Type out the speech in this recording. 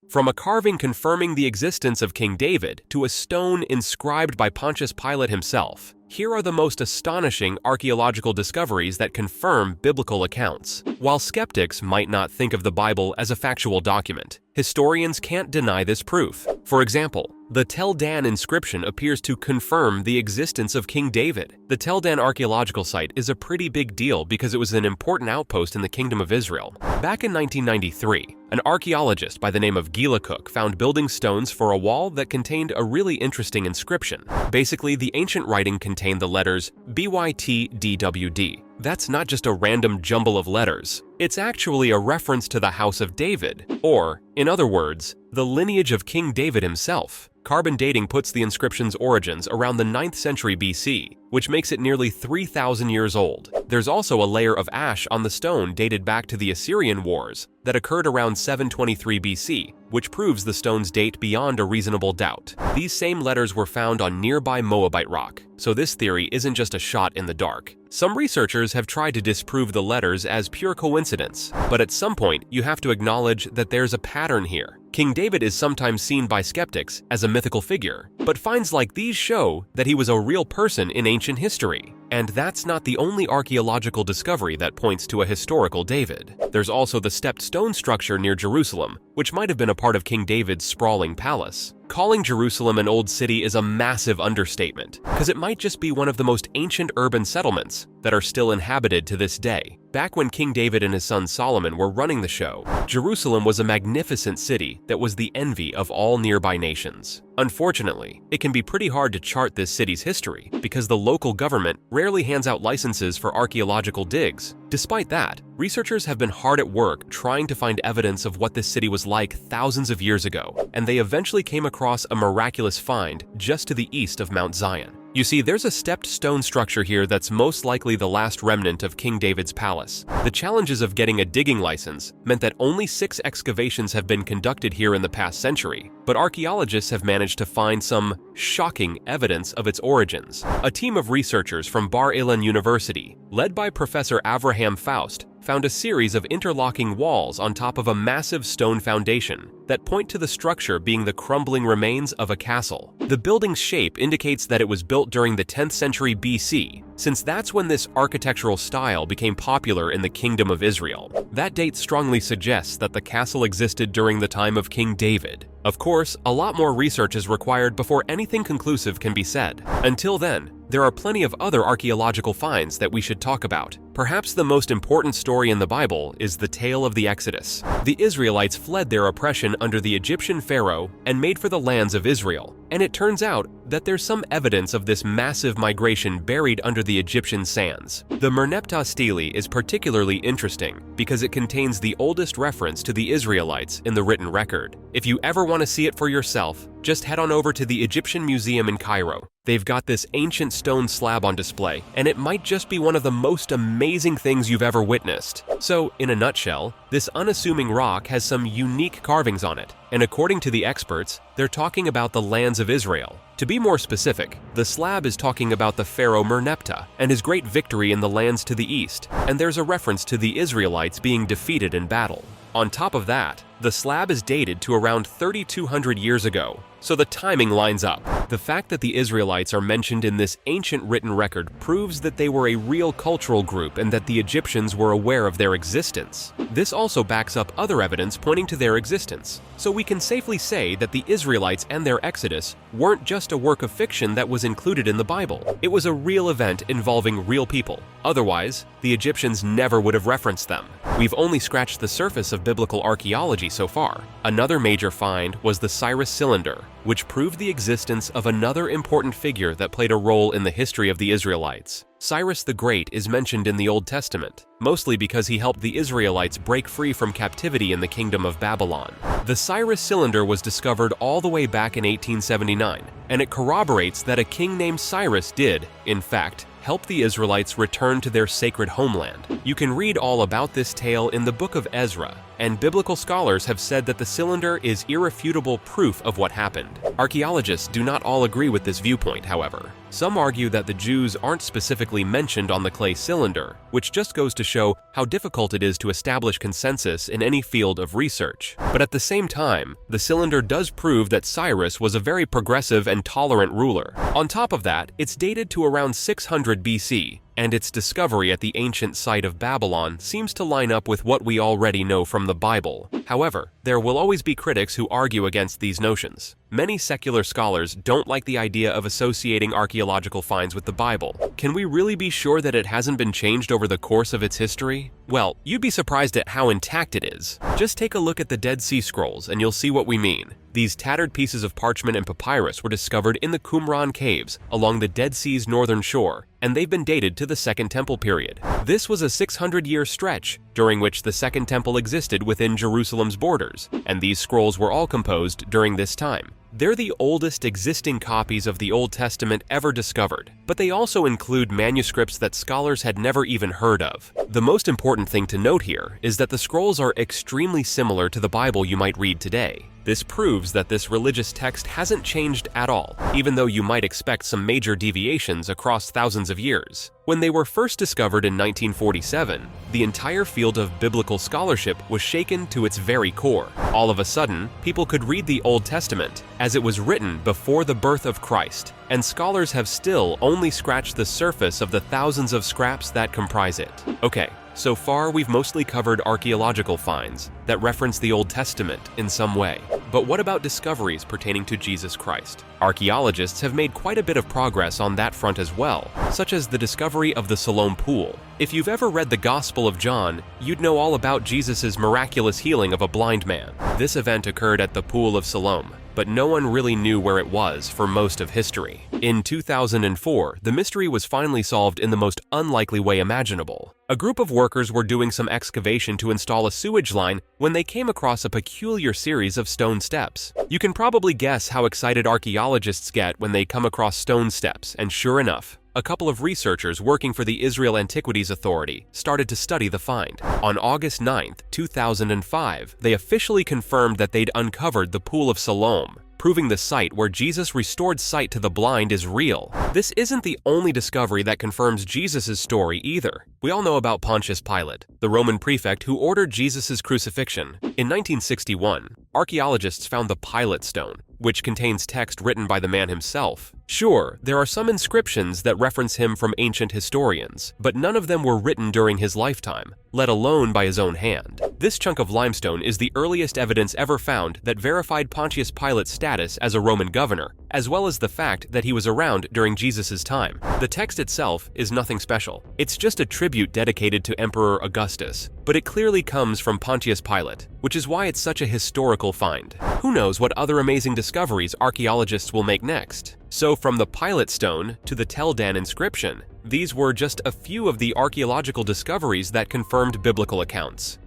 From a carving confirming the existence of King David to a stone inscribed by Pontius Pilate himself, here are the most astonishing archaeological discoveries that confirm biblical accounts. While skeptics might not think of the Bible as a factual document, historians can't deny this proof. For example, the Tel Dan inscription appears to confirm the existence of King David. The Tel Dan archaeological site is a pretty big deal because it was an important outpost in the Kingdom of Israel. Back in 1993, an archaeologist by the name of Gila Cook found building stones for a wall that contained a really interesting inscription. Basically, the ancient writing contained the letters BYTDWD. That's not just a random jumble of letters. It's actually a reference to the House of David, or, in other words, the lineage of King David himself. Carbon dating puts the inscription's origins around the 9th century BC, which makes it nearly 3,000 years old. There's also a layer of ash on the stone dated back to the Assyrian Wars that occurred around 723 BC, which proves the stones date beyond a reasonable doubt. These same letters were found on nearby Moabite rock, so this theory isn't just a shot in the dark. Some researchers have tried to disprove the letters as pure coincidence, but at some point you have to acknowledge that there's a pattern here. King David is sometimes seen by skeptics as a mythical figure, but finds like these show that he was a real person in ancient history. And that's not the only archaeological discovery that points to a historical David. There's also the stepped stone structure near Jerusalem, which might have been a part of King David's sprawling palace. Calling Jerusalem an old city is a massive understatement, because it might just be one of the most ancient urban settlements that are still inhabited to this day. Back when King David and his son Solomon were running the show, Jerusalem was a magnificent city that was the envy of all nearby nations. Unfortunately, it can be pretty hard to chart this city's history because the local government rarely hands out licenses for archaeological digs. Despite that, researchers have been hard at work trying to find evidence of what this city was like thousands of years ago, and they eventually came across a miraculous find just to the east of Mount Zion. You see, there's a stepped stone structure here that's most likely the last remnant of King David's palace. The challenges of getting a digging license meant that only 6 excavations have been conducted here in the past century, but archaeologists have managed to find some shocking evidence of its origins. A team of researchers from Bar Ilan University, led by Professor Avraham Faust, found a series of interlocking walls on top of a massive stone foundation that point to the structure being the crumbling remains of a castle. The building's shape indicates that it was built during the 10th century BC, since that's when this architectural style became popular in the Kingdom of Israel. That date strongly suggests that the castle existed during the time of King David. Of course, a lot more research is required before anything conclusive can be said. Until then, there are plenty of other archaeological finds that we should talk about. Perhaps the most important story in the Bible is the tale of the Exodus. The Israelites fled their oppression under the Egyptian pharaoh and made for the lands of Israel. And it turns out that there's some evidence of this massive migration buried under the Egyptian sands. The Merneptah stele is particularly interesting because it contains the oldest reference to the Israelites in the written record. If you ever want to see it for yourself, just head on over to the Egyptian Museum in Cairo. They've got this ancient stone slab on display, and it might just be one of the most amazing things you've ever witnessed. So, in a nutshell, this unassuming rock has some unique carvings on it, and according to the experts, they're talking about the lands of Israel. To be more specific, the slab is talking about the pharaoh Merneptah and his great victory in the lands to the east, and there's a reference to the Israelites being defeated in battle. On top of that, the slab is dated to around 3,200 years ago, so the timing lines up. The fact that the Israelites are mentioned in this ancient written record proves that they were a real cultural group and that the Egyptians were aware of their existence. This also backs up other evidence pointing to their existence, so we can safely say that the Israelites and their exodus weren't just a work of fiction that was included in the Bible. It was a real event involving real people. Otherwise, the Egyptians never would have referenced them. We've only scratched the surface of biblical archaeology so far. Another major find was the Cyrus Cylinder, which proved the existence of another important figure that played a role in the history of the Israelites. Cyrus the Great is mentioned in the Old Testament, mostly because he helped the Israelites break free from captivity in the Kingdom of Babylon. The Cyrus Cylinder was discovered all the way back in 1879, and it corroborates that a king named Cyrus did, in fact, help the Israelites return to their sacred homeland. You can read all about this tale in the book of Ezra, and biblical scholars have said that the cylinder is irrefutable proof of what happened. Archaeologists do not all agree with this viewpoint, however. Some argue that the Jews aren't specifically mentioned on the clay cylinder, which just goes to show how difficult it is to establish consensus in any field of research. But at the same time, the cylinder does prove that Cyrus was a very progressive and tolerant ruler. On top of that, it's dated to around 600 BC, and its discovery at the ancient site of Babylon seems to line up with what we already know from the Bible. However, there will always be critics who argue against these notions. Many secular scholars don't like the idea of associating archaeological finds with the Bible. Can we really be sure that it hasn't been changed over the course of its history? Well, you'd be surprised at how intact it is. Just take a look at the Dead Sea Scrolls and you'll see what we mean. These tattered pieces of parchment and papyrus were discovered in the Qumran caves along the Dead Sea's northern shore, and they've been dated to the Second Temple period. This was a 600-year stretch during which the Second Temple existed within Jerusalem's borders, and these scrolls were all composed during this time. They're the oldest existing copies of the Old Testament ever discovered, but they also include manuscripts that scholars had never even heard of. The most important thing to note here is that the scrolls are extremely similar to the Bible you might read today. This proves that this religious text hasn't changed at all, even though you might expect some major deviations across thousands of years. When they were first discovered in 1947, the entire field of biblical scholarship was shaken to its very core. All of a sudden, people could read the Old Testament as it was written before the birth of Christ, and scholars have still only scratched the surface of the thousands of scraps that comprise it. Okay, so far we've mostly covered archaeological finds that reference the Old Testament in some way. But what about discoveries pertaining to Jesus Christ? Archaeologists have made quite a bit of progress on that front as well, such as the discovery of the Siloam Pool. If you've ever read the Gospel of John, you'd know all about Jesus' miraculous healing of a blind man. This event occurred at the Pool of Siloam, but no one really knew where it was for most of history. In 2004, the mystery was finally solved in the most unlikely way imaginable. A group of workers were doing some excavation to install a sewage line when they came across a peculiar series of stone steps. You can probably guess how excited archaeologists get when they come across stone steps, and sure enough, a couple of researchers working for the Israel Antiquities Authority started to study the find. On August 9, 2005, they officially confirmed that they'd uncovered the Pool of Siloam, proving the site where Jesus restored sight to the blind is real. This isn't the only discovery that confirms Jesus' story either. We all know about Pontius Pilate, the Roman prefect who ordered Jesus' crucifixion. In 1961, archaeologists found the Pilate Stone, which contains text written by the man himself. Sure, there are some inscriptions that reference him from ancient historians, but none of them were written during his lifetime, let alone by his own hand. This chunk of limestone is the earliest evidence ever found that verified Pontius Pilate's status as a Roman governor, as well as the fact that he was around during Jesus' time. The text itself is nothing special. It's just a tribute dedicated to Emperor Augustus, but it clearly comes from Pontius Pilate, which is why it's such a historical find. Who knows what other amazing discoveries archaeologists will make next? So from the Pilate Stone to the Tel Dan inscription, these were just a few of the archaeological discoveries that confirmed biblical accounts.